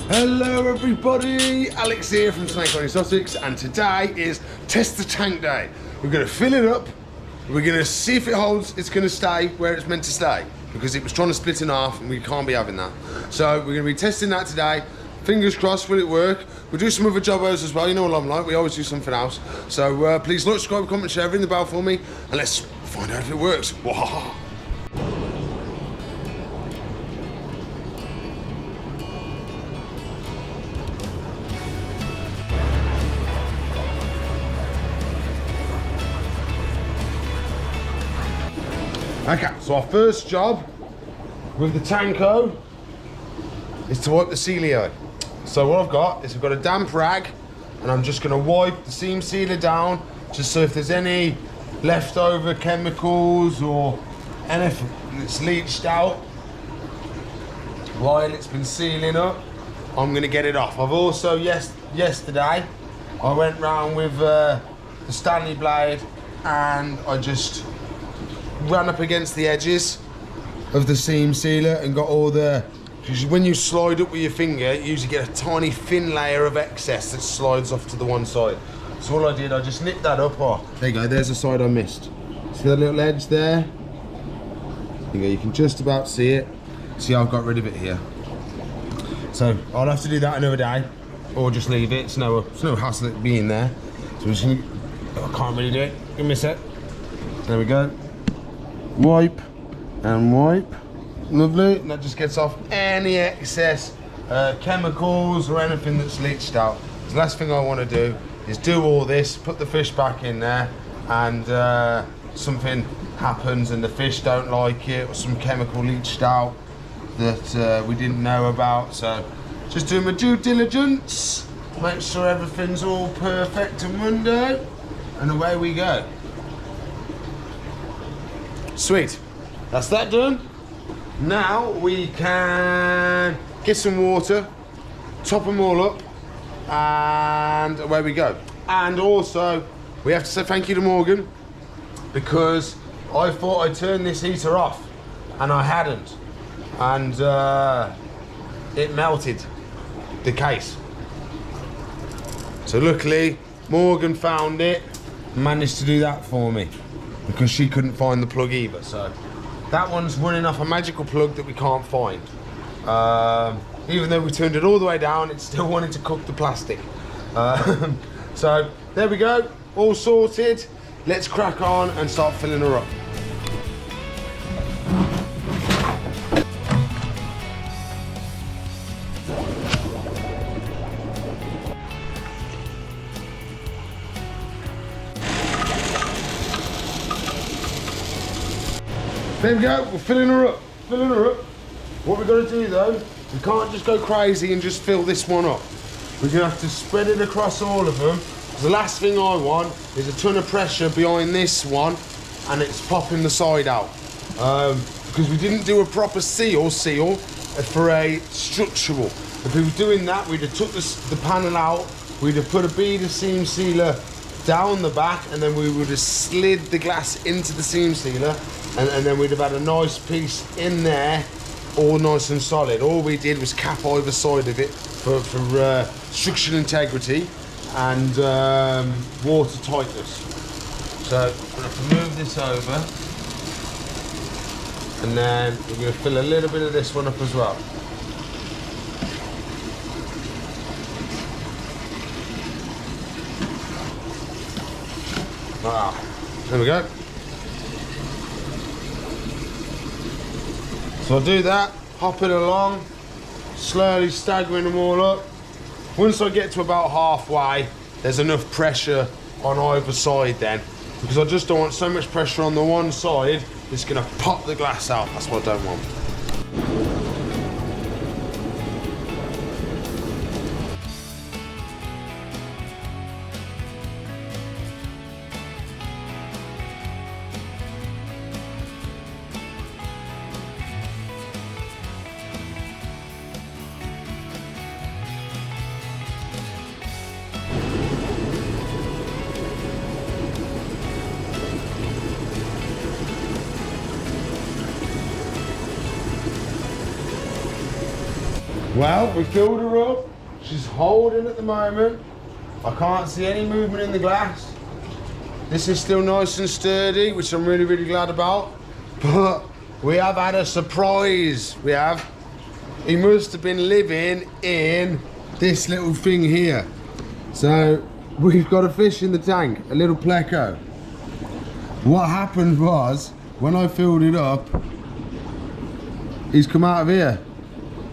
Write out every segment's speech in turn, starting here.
Hello everybody, Alex here from Snake in Sussex, and today is test the tank day. We're going to fill it up, we're going to see if it holds, it's going to stay where it's meant to stay, because it was trying to split in half and we can't be having that. So we're going to be testing that today. Fingers crossed, will it work? We'll do some other jobbos as well, you know what I'm like, we always do something else. So please like, subscribe, comment, share, ring the bell for me, and let's find out if it works. Whoa. Okay, so our first job with the Tanko is to wipe the sealer. So what I've got is I've got a damp rag, and I'm just going to wipe the seam sealer down, just so if there's any leftover chemicals or anything that's leached out while it's been sealing up, I'm going to get it off. I've also, yesterday, I went round with the Stanley blade and I just ran up against the edges of the seam sealer and got all the, because when you slide up with your finger, you usually get a tiny thin layer of excess that slides off to the one side. So all I did, I just nipped that up. Oh, there you go, there's the side I missed. See that little edge there? There you go, you can just about see it. See, I've got rid of it here. So I'll have to do that another day, or just leave it. It's no hassle it being there. So we just, I can't really do it. Give me a sec. There we go. Wipe and wipe. Lovely. And that just gets off any excess chemicals or anything that's leached out. The last thing I want to do is do all this, put the fish back in there, and something happens and the fish don't like it, or some chemical leached out that we didn't know about. So just doing my due diligence, make sure everything's all perfect and mundo, and away we go. Sweet, that's that done. Now we can get some water, top them all up, and away we go. And also, we have to say thank you to Morgan, because I thought I'd turn this heater off, and I hadn't. And it melted the case. So luckily, Morgan found it, managed to do that for me, because she couldn't find the plug either. So that one's running off a magical plug that we can't find. Even though we turned it all the way down, it still wanted to cook the plastic. So there we go, all sorted. Let's crack on and start filling her up. There we go, we're filling her up, What we've got to do though, we can't just go crazy and just fill this one up. We're going to have to spread it across all of them. The last thing I want is a ton of pressure behind this one and it's popping the side out. Because we didn't do a proper seal for a structural. If we were doing that, we'd have took the panel out, we'd have put a bead of seam sealer down the back, and then we would have slid the glass into the seam sealer, and then we'd have had a nice piece in there, all nice and solid. All we did was cap either side of it for structural integrity and water tightness. So I'm going to move this over, and then we're going to fill a little bit of this one up as well. There we go. So I'll do that, hop it along, slowly staggering them all up. Once I get to about halfway, there's enough pressure on either side then, because I just don't want so much pressure on the one side it's going to pop the glass out. That's what I don't want. Well, we filled her up. She's holding at the moment. I can't see any movement in the glass. This is still nice and sturdy, which I'm really, really glad about. But we have had a surprise. We have. He must have been living in this little thing here. So we've got a fish in the tank, a little pleco. What happened was, when I filled it up, he's come out of here.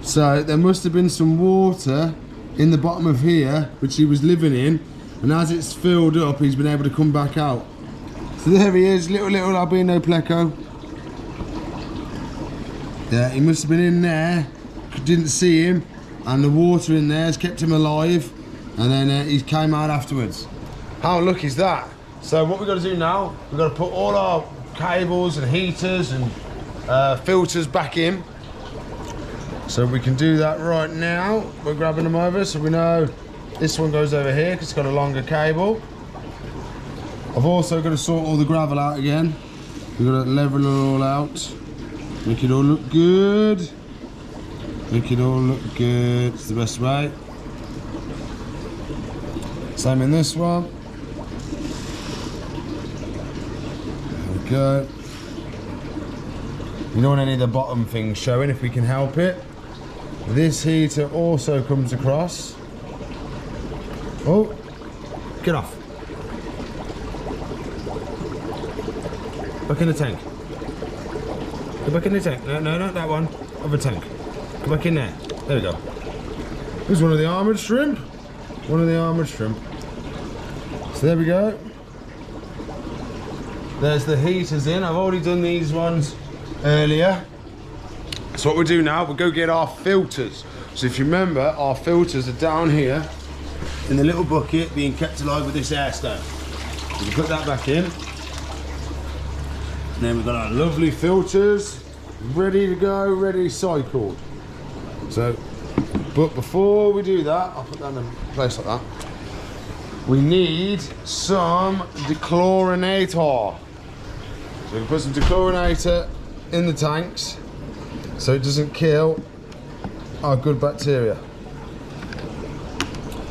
So there must have been some water in the bottom of here, which he was living in, and as it's filled up, he's been able to come back out. So there he is, little albino pleco. Yeah, he must have been in there, didn't see him, and the water in there has kept him alive, and then he came out afterwards. How lucky is that? So what we've got to do now, we've got to put all our cables and heaters and filters back in. So we can do that right now. We're grabbing them over, so we know this one goes over here because it's got a longer cable. I've also got to sort all the gravel out again. We've got to level it all out. Make it all look good. Make it all look good. It's the best way. Same in this one. There we go. You don't want any of the bottom things showing if we can help it. This heater also comes across. Oh, get off. Back in the tank. Go back in the tank. No, not that one. Other tank. Go back in there. There we go. Here's one of the armoured shrimp. One of the armoured shrimp. So there we go. There's the heaters in. I've already done these ones earlier. So what we'll do now, we'll go get our filters. So if you remember, our filters are down here in the little bucket being kept alive with this air stone. So we put that back in. And then we've got our lovely filters ready to go, ready cycled. So, but before we do that, I'll put that in place like that. We need some dechlorinator. So we can put some dechlorinator in the tanks so it doesn't kill our good bacteria.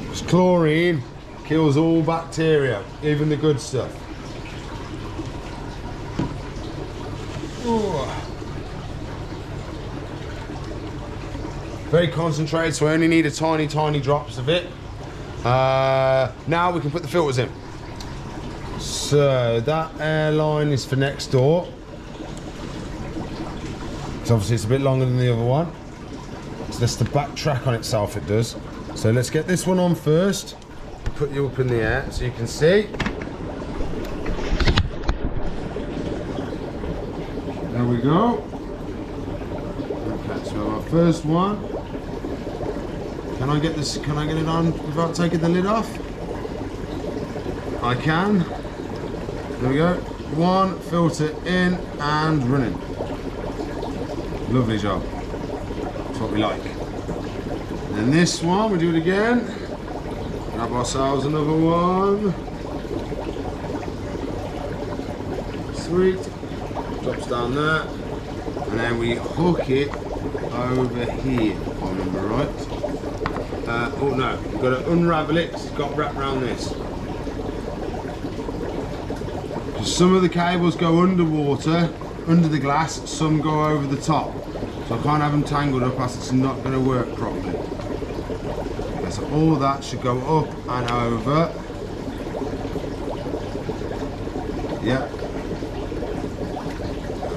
Because chlorine kills all bacteria, even the good stuff. Ooh. Very concentrated, so we only need a tiny drops of it. Now we can put the filters in. So that airline is for next door. So obviously it's a bit longer than the other one. So that's the back track on itself, it does. So let's get this one on first. Put you up in the air so you can see. There we go. Okay, so our first one. Can I get this? Can I get it on without taking the lid off? I can. There we go. One filter in and running. Lovely job. That's what we like. And then this one, we do it again. Grab ourselves another one. Sweet. Drops down there. And then we hook it over here, if I remember right. Oh no, we've got to unravel it because it's got wrapped around this. Because some of the cables go underwater, under the glass, some go over the top. So I can't have them tangled up as it's not going to work properly. Okay, so all that should go up and over. Yep.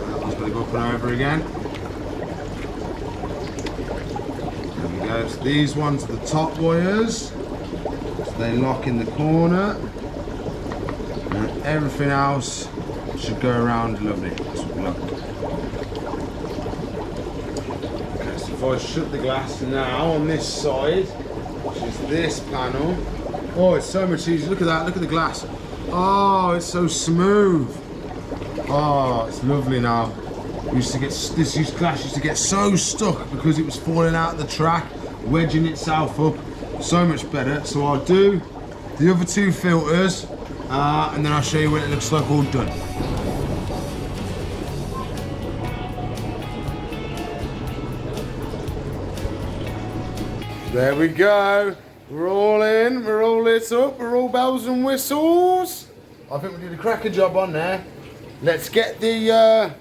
That one's going to go up and over again. So these ones are the top wires, so they lock in the corner, and everything else should go around lovely. That's what we like. Okay, so if I shut the glass now on this side, which is this panel, oh, it's so much easier. Look at that, look at the glass. Oh, it's so smooth. Oh, it's lovely now. This glass used to get so stuck because it was falling out of the track, wedging itself up. So much better. So I'll do the other two filters and then I'll show you what it looks like all done. There we go. We're all in, we're all lit up, we're all bells and whistles. I think we did a cracker job on there. Let's get the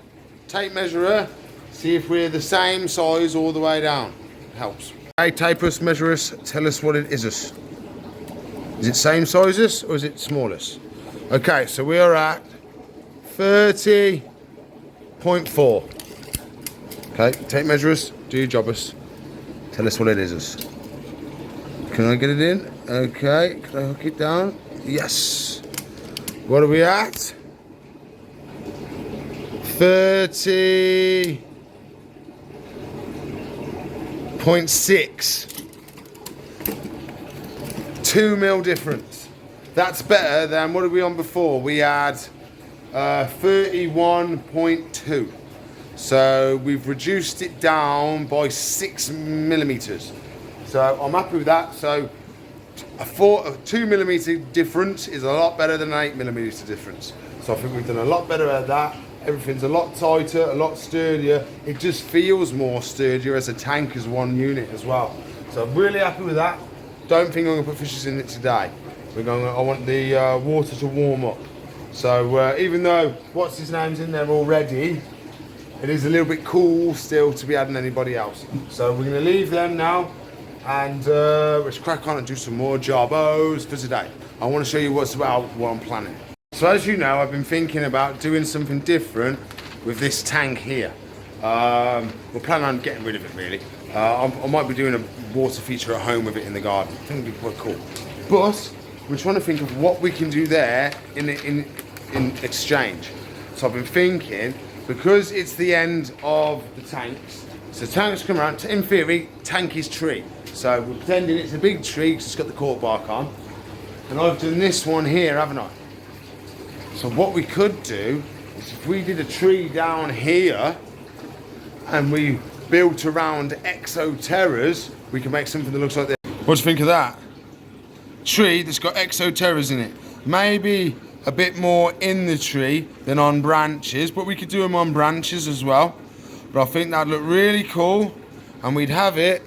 tape measurer, see if we're the same size all the way down. Helps. Hey, tape us, measure us, tell us what it is us. Is it same sizes or is it smallest? Okay, so we are at 30.4. Okay, tape measure us, do your job us. Tell us what it is us. Can I get it in? Okay, can I hook it down? Yes. What are we at? 30.6. 2 mil difference. That's better than what are we on before? We had 31.2. So we've reduced it down by 6 millimeters. So I'm happy with that. So a 2 millimeter difference is a lot better than an 8 millimeter difference. So I think we've done a lot better at that. Everything's a lot tighter, a lot sturdier. It just feels more sturdier as a tank as one unit as well. So I'm really happy with that. Don't think I'm gonna put fishes in it today. I want the water to warm up. So even though what's his name's in there already, it is a little bit cool still to be adding anybody else. So we're gonna leave them now and let's crack on and do some more jobos for today. I want to show you what I'm planning. So as you know, I've been thinking about doing something different with this tank here. We're planning on getting rid of it really. I might be doing a water feature at home with it in the garden. I think it'd be quite cool. But we're trying to think of what we can do there in exchange. So I've been thinking, because it's the end of the tanks, so tanks come around, in theory, tank is tree. So we're pretending it's a big tree because it's got the cork bark on. And I've done this one here, haven't I? So what we could do is if we did a tree down here and we built around exoterras, we can make something that looks like this. What do you think of that? Tree that's got exoterras in it. Maybe a bit more in the tree than on branches, but we could do them on branches as well. But I think that'd look really cool, and we'd have it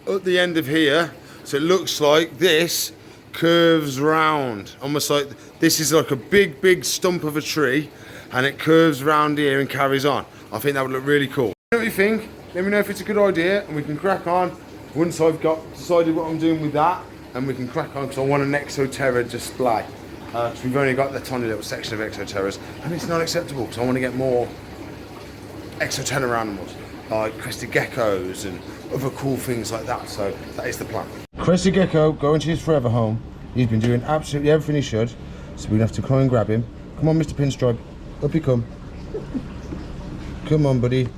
at the end of here, so it looks like this curves round, almost like this is like a big stump of a tree, and it curves round here and carries on. I think that would look really cool. What do you think? Let me know if it's a good idea, and we can crack on once I've decided what I'm doing with that, and we can crack on because I want an exoterra display. So we've only got the tiny little section of exoterras, and it's not acceptable because I want to get more exoterra animals like crested geckos and other cool things like that. So that is the plan. Crested gecko going to his forever home. He's been doing absolutely everything he should, so we're gonna have to try and grab him. Come on, Mr. Pinstripe, up you come. Come on, buddy.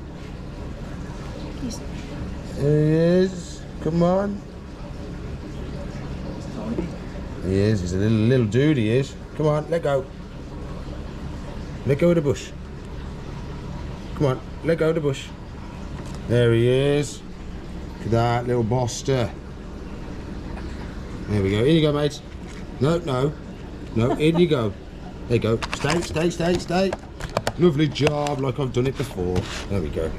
There he is. Come on. He is. He's a little dude. He is. Come on, let go. Let go of the bush. Come on, let go of the bush. There he is. Look at that little boster. There we go. In you go, mate. No. In you go. There you go. Stay. Lovely job, like I've done it before. There we go.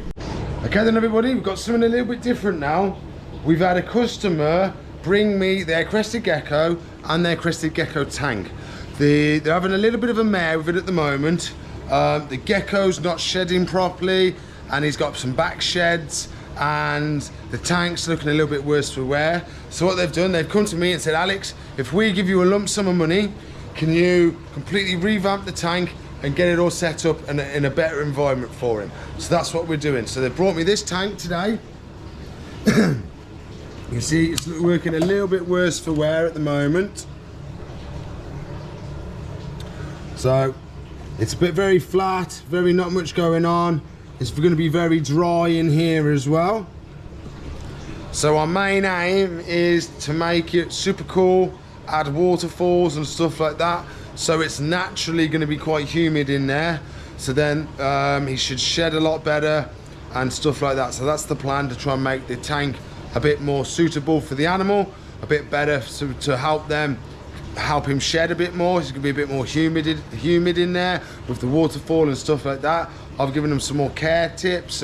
Okay then, everybody. We've got something a little bit different now. We've had a customer bring me their crested gecko and their crested gecko tank. They're having a little bit of a mare with it at the moment. The gecko's not shedding properly, and he's got some back sheds, and the tank's looking a little bit worse for wear. So what they've done, they've come to me and said, Alex, if we give you a lump sum of money, can you completely revamp the tank and get it all set up in a better environment for him? So that's what we're doing. So they brought me this tank today. You see it's working a little bit worse for wear at the moment. So it's a bit very flat, very not much going on. It's going to be very dry in here as well. So our main aim is to make it super cool, add waterfalls and stuff like that. So it's naturally going to be quite humid in there. So then he should shed a lot better and stuff like that. So that's the plan, to try and make the tank a bit more suitable for the animal, a bit better, so to help him shed a bit more. It's going to be a bit more humid in there with the waterfall and stuff like that. I've given them some more care tips.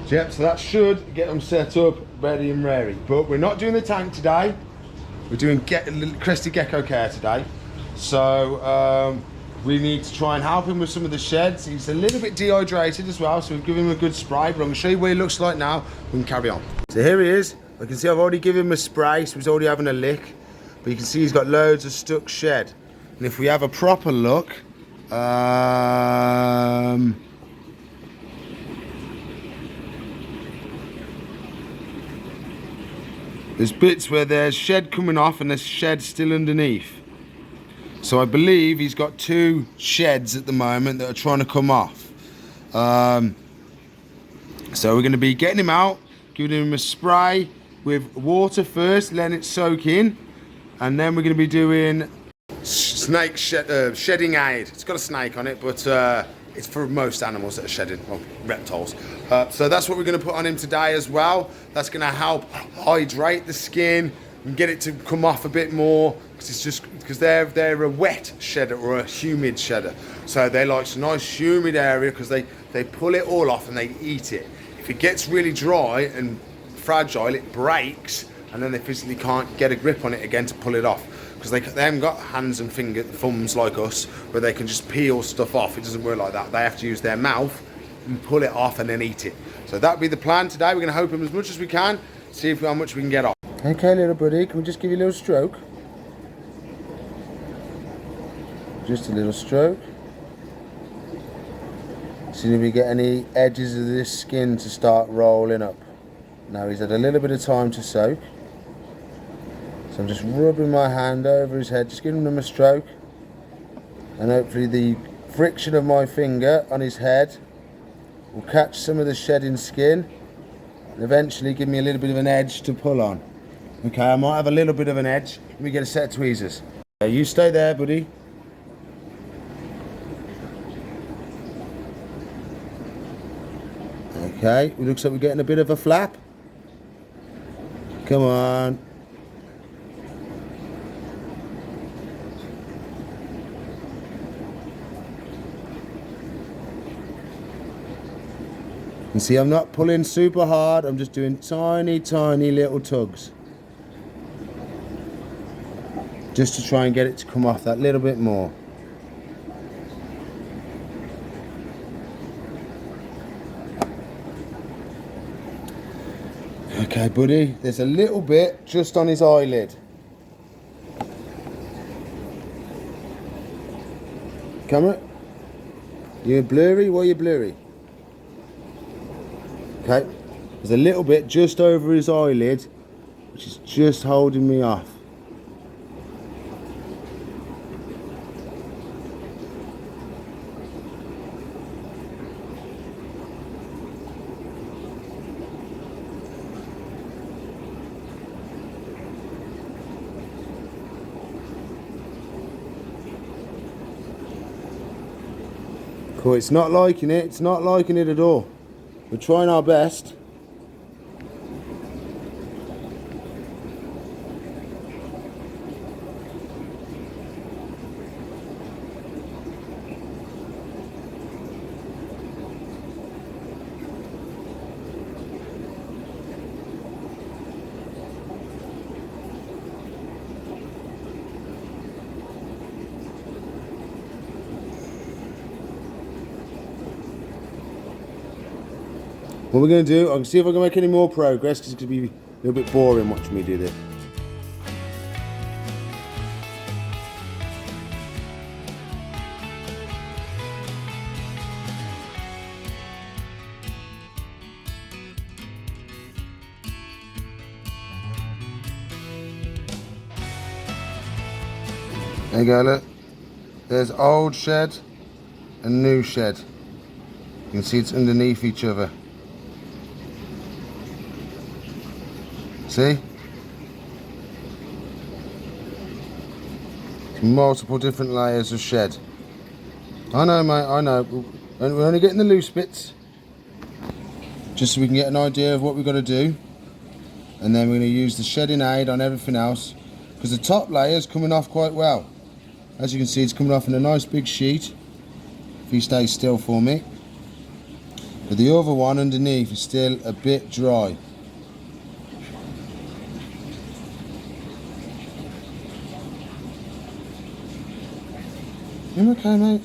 Yep, so that should get them set up, ready and ready. But we're not doing the tank today. We're doing Crested Gecko care today. So we need to try and help him with some of the sheds. He's a little bit dehydrated as well, so we've given him a good spray. But I'm going to show you what he looks like now. We can carry on. So here he is. I can see I've already given him a spray, so he's already having a lick. But you can see he's got loads of stuck shed. And if we have a proper look, there's bits where there's shed coming off and there's shed still underneath. So I believe he's got 2 sheds at the moment that are trying to come off. So we're going to be getting him out, giving him a spray with water first, letting it soak in. And then we're going to be doing shedding aid. It's got a snake on it, but it's for most animals that are shedding, well, reptiles. So that's what we're going to put on him today as well. That's going to help hydrate the skin and get it to come off a bit more, because they're a wet shedder or a humid shedder. So they like a nice humid area because they pull it all off and they eat it. If it gets really dry and fragile, it breaks, and then they physically can't get a grip on it again to pull it off, because they haven't got hands and thumbs like us where they can just peel stuff off. It doesn't work like that. They have to use their mouth and pull it off and then eat it. So that'll be the plan today. We're going to hope him as much as we can, see how much we can get off. Okay, little buddy, can we just give you a little stroke? Just a little stroke. See if we get any edges of this skin to start rolling up. Now he's had a little bit of time to soak. So I'm just rubbing my hand over his head, just giving him a stroke. And hopefully the friction of my finger on his head will catch some of the shedding skin and eventually give me a little bit of an edge to pull on. Okay, I might have a little bit of an edge. Let me get a set of tweezers. Okay, you stay there, buddy. Okay, it looks like we're getting a bit of a flap. Come on. You see, I'm not pulling super hard. I'm just doing tiny, tiny little tugs. Just to try and get it to come off that little bit more. Okay, buddy, there's a little bit just on his eyelid. Camera? You blurry? Why are you blurry? Okay, there's a little bit just over his eyelid, which is just holding me off. Cool, it's not liking it. It's not liking it at all. We're trying our best. What we're going to do, I can see if I can make any more progress, because it's going to be a little bit boring watching me do this. There you go, look. There's old shed and new shed. You can see it's underneath each other. See? Multiple different layers of shed. I know, mate, I know. We're only getting the loose bits, just so we can get an idea of what we've got to do. And then we're going to use the shedding aid on everything else, because the top layer is coming off quite well. As you can see, it's coming off in a nice big sheet. If he stays still for me. But the other one underneath is still a bit dry. You okay, mate?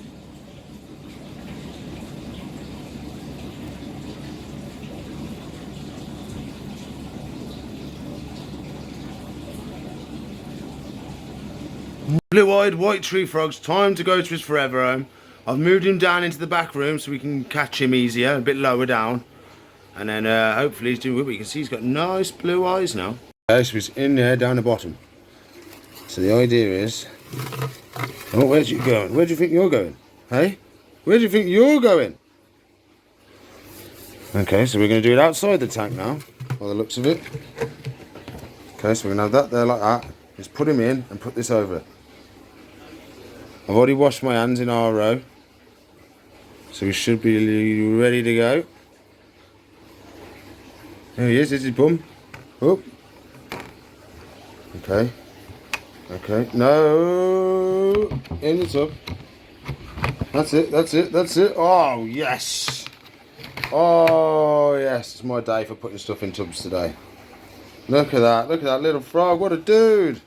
Blue-eyed white tree frog's time to go to his forever home. I've moved him down into the back room so we can catch him easier, a bit lower down. And then hopefully he's doing good, but you can see he's got nice blue eyes now. Okay, so he's in there down the bottom. So the idea is, oh, where's you going? Where do you think you're going? Hey? Where do you think you're going? Okay, so we're going to do it outside the tank now, by the looks of it. Okay, so we're going to have that there like that. Just put him in and put this over. I've already washed my hands in RO, so we should be ready to go. There he is, there's his bum. Oh. Okay. Okay, no. In the tub. That's it, that's it, that's it. Oh, yes. Oh, yes. It's my day for putting stuff in tubs today. Look at that little frog. What a dude.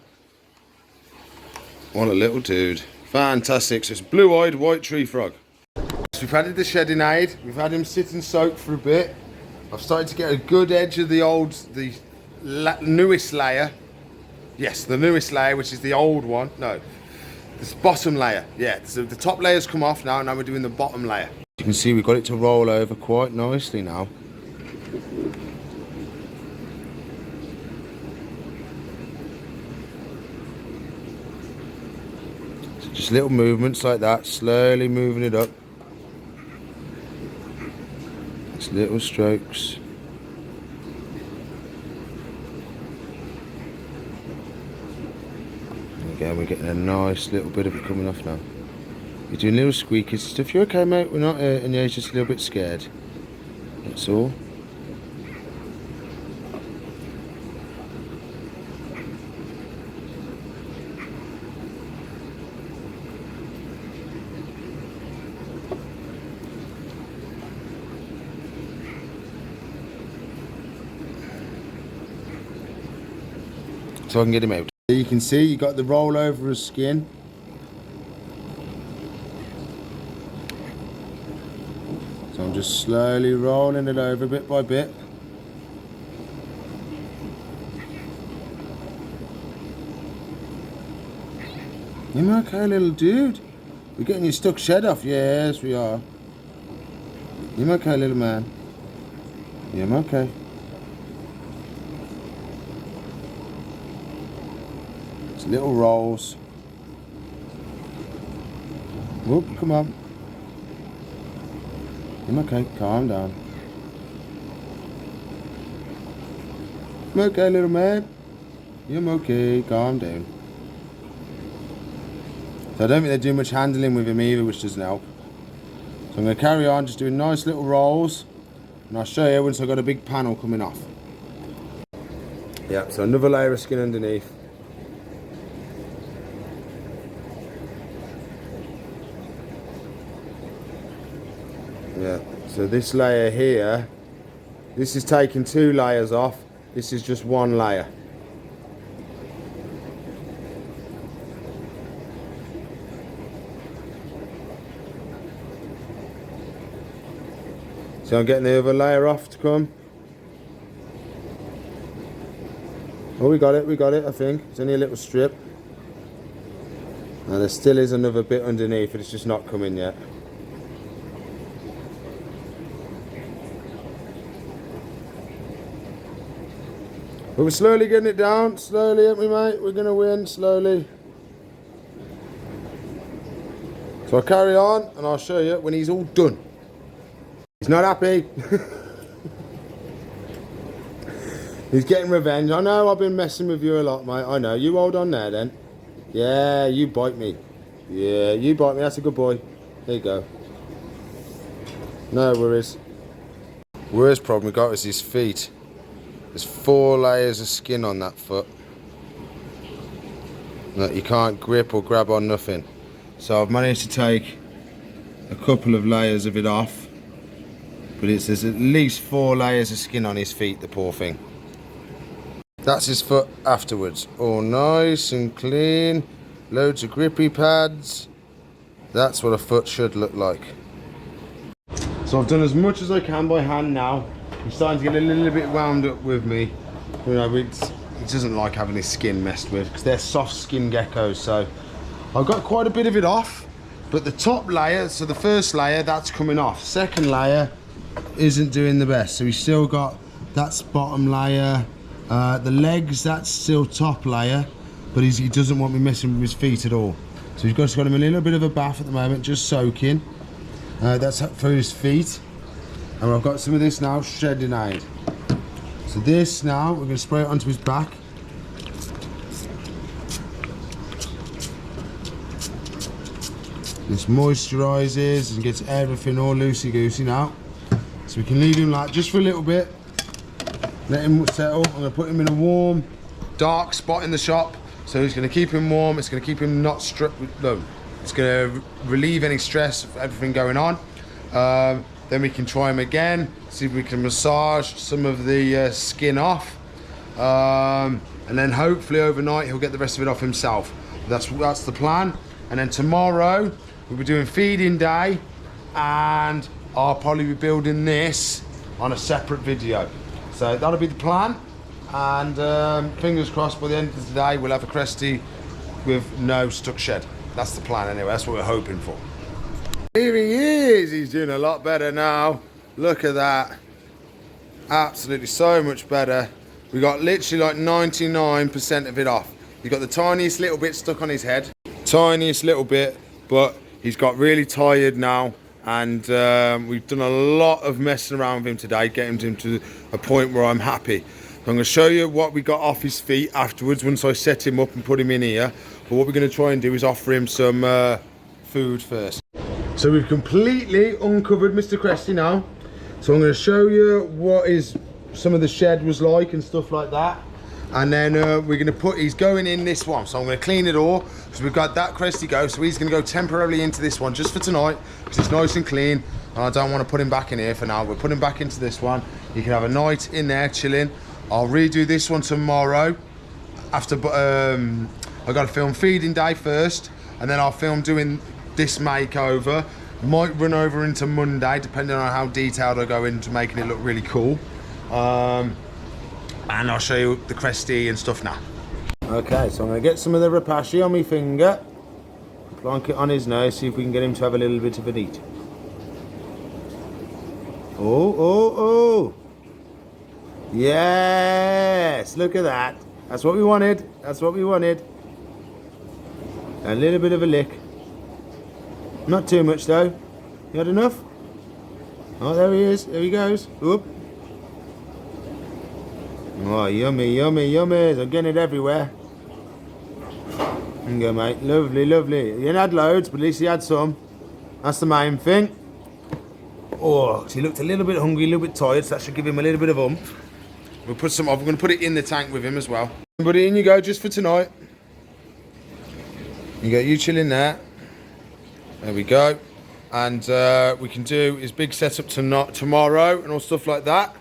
What a little dude. Fantastic. So it's blue-eyed white tree frog. So we've added the shedding aid. We've had him sit and soak for a bit. I've started to get a good edge of the newest layer. Yes, the newest layer, which is the old one. No, this bottom layer. Yeah, so the top layer's come off now. Now we're doing the bottom layer. You can see we've got it to roll over quite nicely now. So just little movements like that, slowly moving it up. Just little strokes. Again, we're getting a nice little bit of it coming off now. You're doing little squeakies and stuff. You okay, mate? We're not hurting you, just a little bit scared. That's all. So I can get him out. You can see you got the roll over his skin. So I'm just slowly rolling it over bit by bit. You okay, little dude? We're getting your stuck shed off. Yes, we are. You okay, little man? Yeah, I'm okay. Little rolls. Whoop, come on. I'm okay, calm down. I'm okay, little man. I'm okay, calm down. So I don't think they do much handling with him either, which doesn't help. So I'm going to carry on just doing nice little rolls, and I'll show you once I've got a big panel coming off. Yeah, so another layer of skin underneath. Yeah, so this layer here, this is taking 2 layers off, this is just 1 layer. So I'm getting the other layer off to come. Oh, we got it, I think. It's only a little strip. And there still is another bit underneath, but it's just not coming yet. But we're slowly getting it down, slowly, aren't we, mate? We're going to win, slowly. So I'll carry on, and I'll show you when he's all done. He's not happy. He's getting revenge. I know I've been messing with you a lot, mate. I know. You hold on there, then. Yeah, you bite me. Yeah, you bite me. That's a good boy. There you go. No worries. Worst problem we got is his feet. There's 4 layers of skin on that foot. Look, you can't grip or grab on nothing. So I've managed to take a couple of layers of it off. But there's at least 4 layers of skin on his feet, the poor thing. That's his foot afterwards. All nice and clean. Loads of grippy pads. That's what a foot should look like. So I've done as much as I can by hand now. He's starting to get a little bit wound up with me. You know, he doesn't like having his skin messed with because they're soft skin geckos. So I've got quite a bit of it off. But the top layer, so the first layer, that's coming off. Second layer isn't doing the best. So he's still got, that's bottom layer. The legs, that's still top layer. But he doesn't want me messing with his feet at all. So he's just got him a little bit of a bath at the moment, just soaking. That's for his feet. And I've got some of this now shedding aid. So this now, we're going to spray it onto his back. This moisturises and gets everything all loosey-goosey now. So we can leave him like just for a little bit. Let him settle. I'm going to put him in a warm, dark spot in the shop. So it's going to keep him warm. It's going to keep him not no. It's going to relieve any stress of everything going on. Then we can try him again. See if we can massage some of the skin off. And then hopefully overnight he'll get the rest of it off himself. That's the plan. And then tomorrow we'll be doing feeding day, and I'll probably be building this on a separate video. So that'll be the plan. And fingers crossed by the end of the day we'll have a Cresty with no stuck shed. That's the plan anyway, that's what we're hoping for. Here he is, he's doing a lot better now. Look at that. Absolutely so much better. We got literally like 99% of it off. He's got the tiniest little bit stuck on his head. Tiniest little bit, but he's got really tired now. And we've done a lot of messing around with him today, getting him to a point where I'm happy. I'm going to show you what we got off his feet afterwards once I set him up and put him in here. But what we're going to try and do is offer him some food first. So we've completely uncovered Mr. Cresty now. So I'm going to show you what some of the shed was like and stuff like that. And then we're going to he's going in this one. So I'm going to clean it all because we've got that Cresty go. So he's going to go temporarily into this one just for tonight because it's nice and clean. And I don't want to put him back in here for now. We'll put him back into this one. He can have a night in there chilling. I'll redo this one tomorrow. After I got to film feeding day first, and then I'll film doing this makeover. Might run over into Monday, depending on how detailed I go into making it look really cool. And I'll show you the Cresty and stuff now. Okay, so I'm going to get some of the rapashi on my finger, plonk it on his nose, see if we can get him to have a little bit of an eat. Oh, oh, oh! Yes, look at that. That's what we wanted. That's what we wanted. A little bit of a lick. Not too much though. You had enough? Oh, there he is. There he goes. Whoop. Oh, yummy, yummy, yummy. I'm getting it everywhere. There you go, mate. Lovely, lovely. He didn't had loads, but at least he had some. That's the main thing. Oh, he looked a little bit hungry, a little bit tired, so that should give him a little bit of oomph. We'll put some off. We're going to put it in the tank with him as well. But in you go, just for tonight. You got you chilling there. There we go. And we can do his big setup tomorrow and all stuff like that.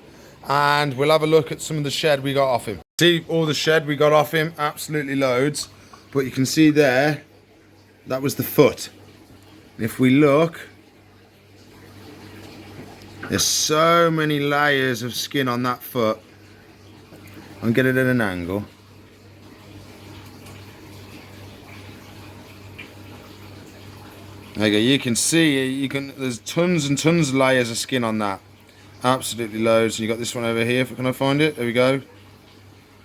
And we'll have a look at some of the shed we got off him. See all the shed we got off him, absolutely loads. But you can see there, that was the foot. If we look, there's so many layers of skin on that foot. I'll get it at an angle. There you go. You can see, there's tons and tons of layers of skin on that. Absolutely loads. You got this one over here. Can I find it? There we go.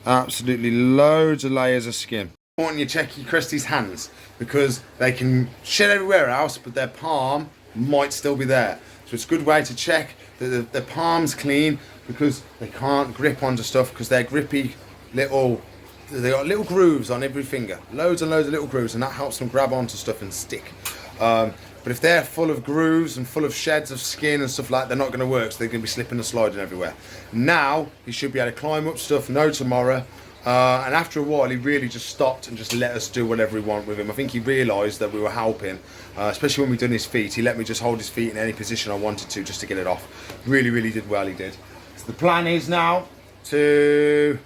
Absolutely loads of layers of skin. Important you check your Cresty's hands because they can shed everywhere else, but their palm might still be there. So it's a good way to check that their palm's clean because they can't grip onto stuff because they're grippy little. They got little grooves on every finger, loads and loads of little grooves, and that helps them grab onto stuff and stick. But if they're full of grooves and full of sheds of skin and stuff like that, they're not going to work, so they're going to be slipping and sliding everywhere. Now, he should be able to climb up stuff, no tomorrow, And after a while, he really just stopped and just let us do whatever we want with him. I think he realised that we were helping, especially when we done his feet. He let me just hold his feet in any position I wanted to, just to get it off. Really, really did well, he did. So the plan is now to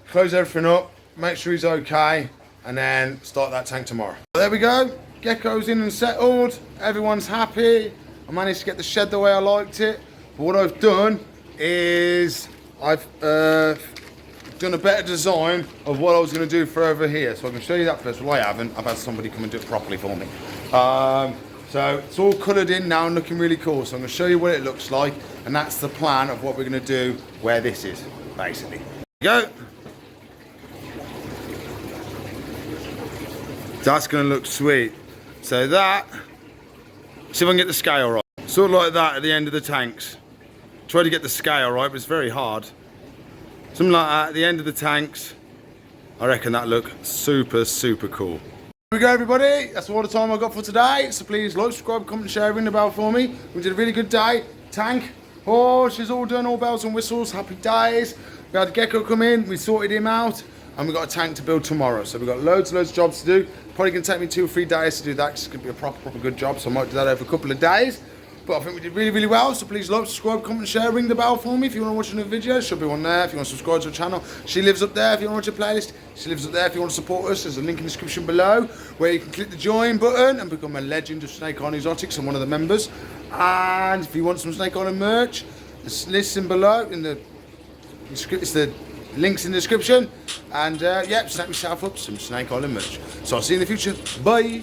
close everything up, make sure he's okay, and then start that tank tomorrow. There we go. Gecko's in and settled. Everyone's happy. I managed to get the shed the way I liked it. But what I've done is I've done a better design of what I was going to do for over here. So I can show you that first. Well, I haven't. I've had somebody come and do it properly for me. So it's all coloured in now and looking really cool. So I'm going to show you what it looks like. And that's the plan of what we're going to do where this is, basically. Go. That's going to look sweet. So that, see if I can get the scale right. Sort of like that at the end of the tanks. Try to get the scale right, but it's very hard. Something like that at the end of the tanks. I reckon that look super, super cool. Here we go, everybody. That's all the time I got for today. So please like, subscribe, comment, share, ring the bell for me. We did a really good day. Tank. Oh, she's all done, all bells and whistles. Happy days. We had Gecko come in. We sorted him out. And we've got a tank to build tomorrow. So we've got loads of jobs to do. Probably going to take me 2 or 3 days to do that. It's going to be a proper good job. So I might do that over a couple of days. But I think we did really, really well. So please like, subscribe, comment, share, ring the bell for me. If you want to watch another video, should be one there. If you want to subscribe to the channel, she lives up there. If you want to watch a playlist, she lives up there. If you want to support us, there's a link in the description below where you can click the join button and become a legend of Snake Island Exotics and one of the members. And if you want some Snake Island merch, listen below in the it's the links in the description. And yep, snap yourself up some Snake Island merch. So I'll see you in the future. Bye.